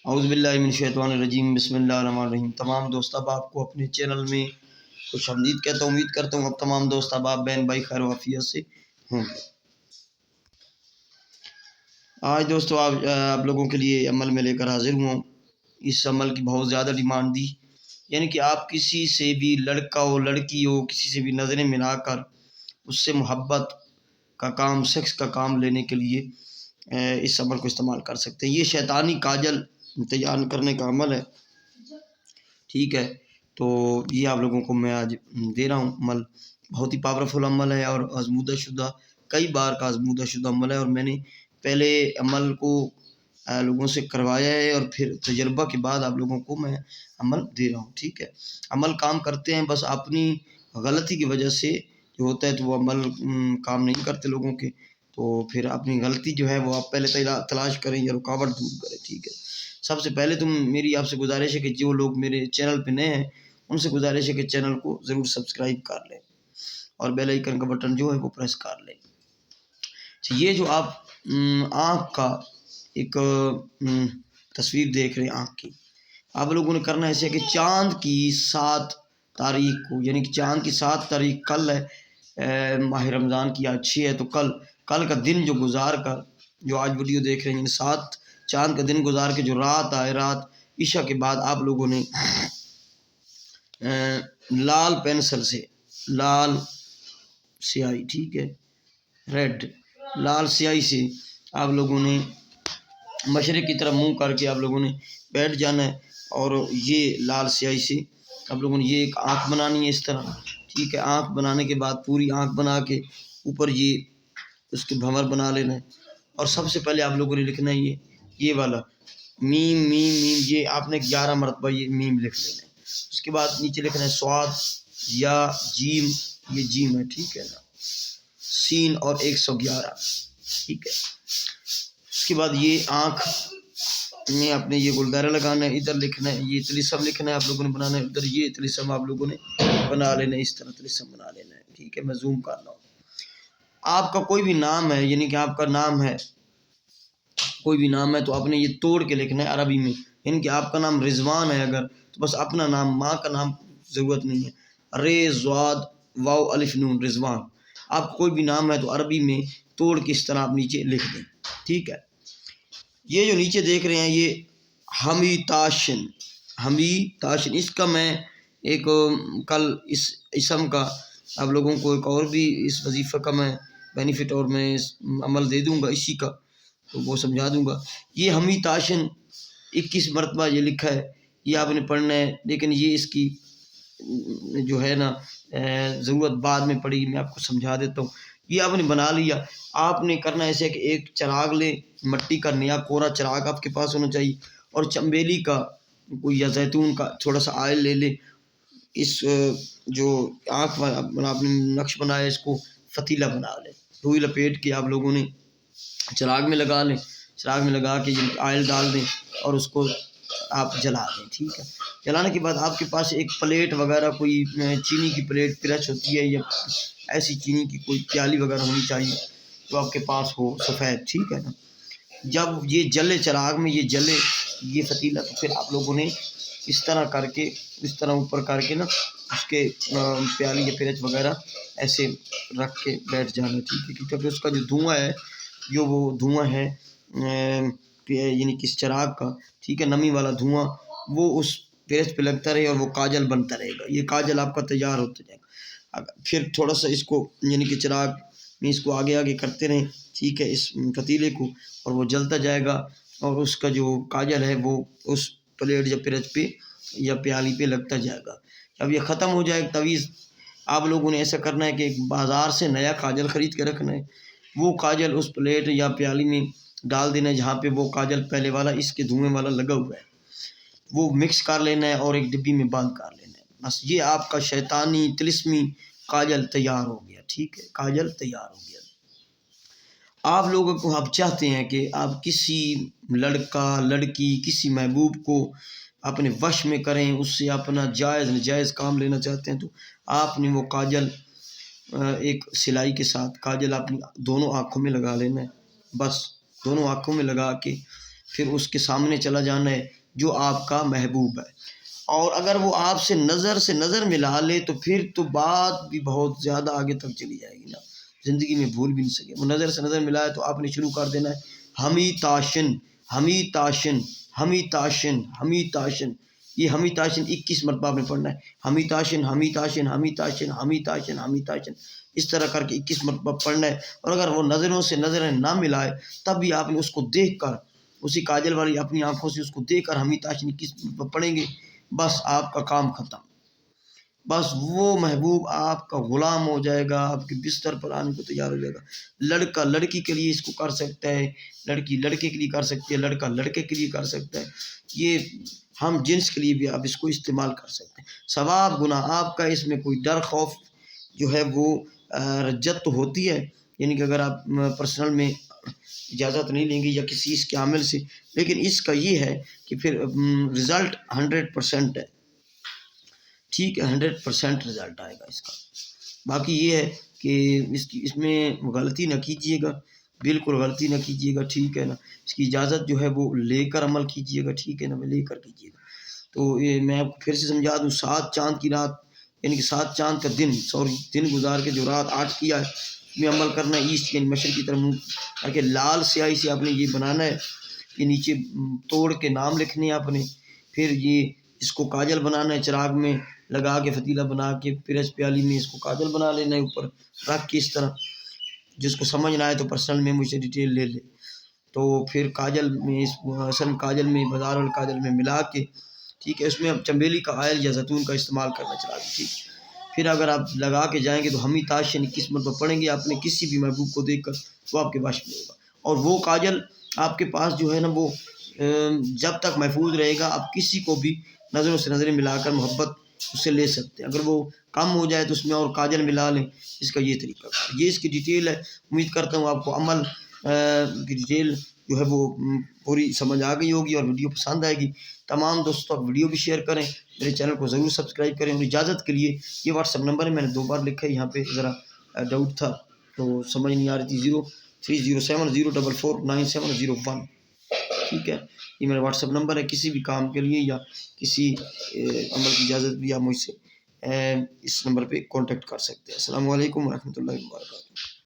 اعوذ باللہ من الشیطان الرجیم، بسم اللہ الرحمن الرحیم۔ تمام دوست احباب کو اپنے چینل میں خوش آمدید کہتا ہوں۔ امید کرتا ہوں اب تمام دوست احباب بہن بھائی خیر و عافیت سے ہوں گے۔ آج دوستو آپ لوگوں کے لیے عمل میں لے کر حاضر ہوں۔ اس عمل کی بہت زیادہ ڈیمانڈ دی، یعنی کہ آپ کسی سے بھی لڑکا ہو لڑکی ہو کسی سے بھی نظریں ملا کر اس سے محبت کا کام، سیکس کا کام لینے کے لیے اس عمل کو استعمال کر سکتے ہیں۔ یہ شیطانی کاجل تیار کرنے کا عمل ہے، ٹھیک ہے۔ تو یہ آپ لوگوں کو میں آج دے رہا ہوں عمل۔ بہت ہی پاورفل عمل ہے اور آزمودہ شدہ، کئی بار کا آزمودہ شدہ عمل ہے، اور میں نے پہلے عمل کو لوگوں سے کروایا ہے اور پھر تجربہ کے بعد آپ لوگوں کو میں عمل دے رہا ہوں، ٹھیک ہے۔ عمل کام کرتے ہیں، بس اپنی غلطی کی وجہ سے جو ہوتا ہے تو وہ عمل کام نہیں کرتے لوگوں کے، تو پھر اپنی غلطی جو ہے وہ آپ پہلے تلاش کریں یا رکاوٹ دور کریں، ٹھیک ہے۔ سب سے پہلے میری آپ سے گزارش ہے کہ جو لوگ میرے چینل پہ نئے ہیں ان سے گزارش ہے کہ چینل کو ضرور سبسکرائب کر لیں اور بیل آئیکن کا بٹن جو ہے وہ پریس کر لیں۔ یہ جو آپ آنکھ کا ایک تصویر دیکھ رہے ہیں آنکھ کی، آپ لوگوں نے کرنا ایسے کہ چاند کی 7 تاریخ کو، یعنی کہ چاند کی 7 تاریخ کل ہے، ماہ رمضان کی آج 6 ہے، تو کل کا دن جو گزار کر، جو آج ویڈیو دیکھ رہے ہیں، یعنی 7 چاند کا دن گزار کے جو رات آئے، رات عشاء کے بعد آپ لوگوں نے لال پینسل سے، لال سیاہی، ٹھیک ہے، ریڈ لال سیاہی سے آپ لوگوں نے مشرق کی طرف منہ کر کے آپ لوگوں نے بیٹھ جانا ہے، اور یہ لال سیاہی سے آپ لوگوں نے یہ ایک آنکھ بنانی ہے اس طرح، ٹھیک ہے۔ آنکھ بنانے کے بعد پوری آنکھ بنا کے اوپر یہ اس کے بھنور بنا لینا ہے، اور سب سے پہلے آپ لوگوں نے لکھنا ہے یہ والا میم میم میم، یہ آپ نے 11 مرتبہ یہ میم لکھ لینا ہے۔ اس کے بعد نیچے لکھنا ہے سواد یا جیم، یہ جیم ہے، ٹھیک ہے نا، سین اور 111، ٹھیک ہے۔ اس کے بعد یہ آنکھ میں آپ نے یہ گلدارہ لگانا ہے، ادھر لکھنا ہے یہ طلسم لکھنا ہے آپ لوگوں نے بنانا ہے، ادھر یہ طلسم آپ لوگوں نے بنا لینا ہے، اس طرح طلسم بنا لینا ہے، ٹھیک ہے۔ میں زوم کر رہا ہوں۔ آپ کا کوئی بھی نام ہے، یعنی کہ آپ کا نام ہے، کوئی بھی نام ہے تو آپ نے یہ توڑ کے لکھنا ہے عربی میں، یعنی کہ آپ کا نام رضوان ہے اگر تو بس اپنا نام، ماں کا نام ضرورت نہیں ہے، رے زواد واو الف نون رضوان۔ آپ کوئی بھی نام ہے تو عربی میں توڑ کے اس طرح آپ نیچے لکھ دیں، ٹھیک ہے۔ یہ جو نیچے دیکھ رہے ہیں یہ ہمی تاشن، اس کا میں ایک کل اس اسم کا آپ لوگوں کو ایک اور بھی اس وظیفہ کا میں بینیفٹ اور میں عمل دے دوں گا اسی کا، تو وہ سمجھا دوں گا۔ یہ ہمی تاشن 21 مرتبہ یہ لکھا ہے، یہ آپ نے پڑھنا ہے، لیکن یہ اس کی جو ہے نا ضرورت بعد میں پڑی، میں آپ کو سمجھا دیتا ہوں۔ یہ آپ نے بنا لیا، آپ نے کرنا ایسے کہ ایک چراغ لیں، مٹی کا نیا کوڑا چراغ آپ کے پاس ہونا چاہیے، اور چمبیلی کا کوئی یا زیتون کا تھوڑا سا آئل لے لیں۔ اس جو آنکھ آپ نے نقش بنایا ہے اس کو فتیلہ بنا لیں، روئی لپیٹ کے آپ لوگوں نے چراغ میں لگا لیں، چراغ میں لگا کے آئل ڈال دیں اور اس کو آپ جلا دیں، ٹھیک ہے۔ جلانے کے بعد آپ کے پاس ایک پلیٹ وغیرہ، کوئی چینی کی پلیٹ پرچ ہوتی ہے یا ایسی چینی کی کوئی پیالی وغیرہ ہونی چاہیے جو آپ کے پاس ہو سفید، ٹھیک ہے نا۔ جب یہ جلے چراغ میں، یہ جلے یہ فتیلہ، تو پھر آپ لوگوں نے اس طرح کر کے، اس طرح اوپر کر کے نا اس کے پیالی یا پرچ وغیرہ ایسے رکھ کے بیٹھ جانا، ٹھیک ہے، کیونکہ اس کا جو دھواں ہے، جو وہ دھواں ہے یعنی کس چراغ کا، ٹھیک ہے، نمی والا دھواں، وہ اس پیرس پہ لگتا رہے اور وہ کاجل بنتا رہے گا، یہ کاجل آپ کا تیار ہوتا جائے گا۔ پھر تھوڑا سا اس کو یعنی کہ چراغ میں اس کو آگے آگے کرتے رہیں، ٹھیک ہے، اس فتیلے کو، اور وہ جلتا جائے گا اور اس کا جو کاجل ہے وہ اس پلیٹ یا پیرس پہ یا پیالی پہ لگتا جائے گا۔ جب یہ ختم ہو جائے تویز، آپ لوگوں نے ایسا کرنا ہے کہ ایک بازار سے نیا کاجل خرید کے رکھنا ہے، وہ کاجل اس پلیٹ یا پیالی میں ڈال دینا ہے جہاں پہ وہ کاجل پہلے والا اس کے دھوئیں والا لگا ہوا ہے، وہ مکس کر لینا ہے اور ایک ڈبی میں بند کر لینا ہے، بس یہ آپ کا شیطانی طلسمی کاجل تیار ہو گیا، ٹھیک ہے، کاجل تیار ہو گیا۔ آپ لوگوں کو آپ چاہتے ہیں کہ آپ کسی لڑکا لڑکی کسی محبوب کو اپنے وش میں کریں، اس سے اپنا جائز نجائز کام لینا چاہتے ہیں، تو آپ نے وہ کاجل ایک سلائی کے ساتھ کاجل اپنی دونوں آنکھوں میں لگا لینا ہے، بس دونوں آنکھوں میں لگا کے پھر اس کے سامنے چلا جانا ہے جو آپ کا محبوب ہے، اور اگر وہ آپ سے نظر ملا لے تو پھر تو بات بھی بہت زیادہ آگے تک چلی جائے گی نا، زندگی میں بھول بھی نہیں سکے۔ وہ نظر سے نظر ملا ہے تو آپ نے شروع کر دینا ہے ہمی تاشن ہمی تاشن ہمی تاشن ہمی تاشن، یہ ہمی تاشن 21 مرتبہ آپ نے پڑھنا ہے، ہمی تاشن ہمی تاشن ہمی تاشن ہمی تاشن ہمی تاشن، اس طرح کر کے 21 مرتبہ پڑھنا ہے۔ اور اگر وہ نظروں سے نظریں نہ ملائے تب بھی آپ نے اس کو دیکھ کر، اسی کاجل والی اپنی آنکھوں سے اس کو دیکھ کر ہمی تاشن 21 مرتبہ پڑھیں گے، بس آپ کا کام ختم، بس وہ محبوب آپ کا غلام ہو جائے گا، آپ کے بستر پر آنے کو تیار ہو جائے گا۔ لڑکا لڑکی کے لیے اس کو کر سکتا ہے، لڑکی لڑکے کے لیے کر سکتی ہے، لڑکا لڑکے کے لیے کر سکتا ہے، یہ ہم جنس کے لیے بھی آپ اس کو استعمال کر سکتے ہیں۔ ثواب گناہ آپ کا، اس میں کوئی ڈر خوف جو ہے وہ رجت تو ہوتی ہے، یعنی کہ اگر آپ پرسنل میں اجازت نہیں لیں گے یا کسی اس کے عامل سے، لیکن اس کا یہ ہے کہ پھر رزلٹ 100% ہے، ٹھیک ہے، 100% رزلٹ آئے گا اس کا۔ باقی یہ ہے کہ اس میں غلطی نہ کیجیے گا، بالکل غلطی نہ کیجیے گا، ٹھیک ہے نا، اس کی اجازت جو ہے وہ لے کر عمل کیجیے گا، ٹھیک ہے نا، لے کر کیجیے گا۔ تو یہ میں آپ کو پھر سے سمجھا دوں، 7 چاند کی رات، یعنی کہ 7 چاند کا دن گزار کے جو رات 8 کیا ہے اس میں عمل کرنا ہے، ایسٹ یعنی مشرق کی طرف منہ کر کے لال سیاہی سے آپ نے یہ بنانا ہے، یہ نیچے توڑ کے نام لکھنے ہیں آپ نے، پھر یہ اس کو کاجل بنانا ہے، چراغ میں لگا کے فتیلہ بنا کے پھر اس پیالی میں اس کو کاجل بنا لینا ہے اوپر رکھ کے اس طرح، جس کو سمجھنا ہے تو پرسنل میں مجھ سے ڈیٹیل لے لے۔ تو پھر کاجل میں اس اصل کاجل میں بازار والے کاجل میں ملا کے، ٹھیک ہے، اس میں اب چمیلی کا آئل یا زیتون کا استعمال کرنا چلا دیں، ٹھیک۔ پھر اگر آپ لگا کے جائیں گے تو ہمی تاشن 21 مرتبہ پڑھیں گے، آپ نے کسی بھی محبوب کو دیکھ کر وہ آپ کے وش میں ہوگا، اور وہ کاجل آپ کے پاس جو ہے نا وہ جب تک محفوظ رہے گا، آپ کسی کو بھی نظروں سے نظریں ملا کر محبت اس سے لے سکتے ہیں۔ اگر وہ کم ہو جائے تو اس میں اور کاجل ملا لیں، اس کا یہ طریقہ، یہ اس کی ڈیٹیل ہے۔ امید کرتا ہوں آپ کو عمل کی ڈیٹیل جو ہے وہ پوری سمجھ آ گئی ہوگی اور ویڈیو پسند آئے گی۔ تمام دوستوں آپ ویڈیو بھی شیئر کریں، میرے چینل کو ضرور سبسکرائب کریں، اور اجازت کے لیے یہ واٹس ایپ نمبر ہے، میں نے 2 بار لکھا ہے، یہاں پہ ذرا ڈاؤٹ تھا تو سمجھ نہیں آ رہی تھی، 0307049701، ٹھیک ہے، یہ میرا واٹس ایپ نمبر ہے، کسی بھی کام کے لیے یا کسی عمل کی اجازت بھی آپ مجھ سے اس نمبر پہ کانٹیکٹ کر سکتے ہیں۔ السلام علیکم ورحمۃ اللہ وبرکاتہ۔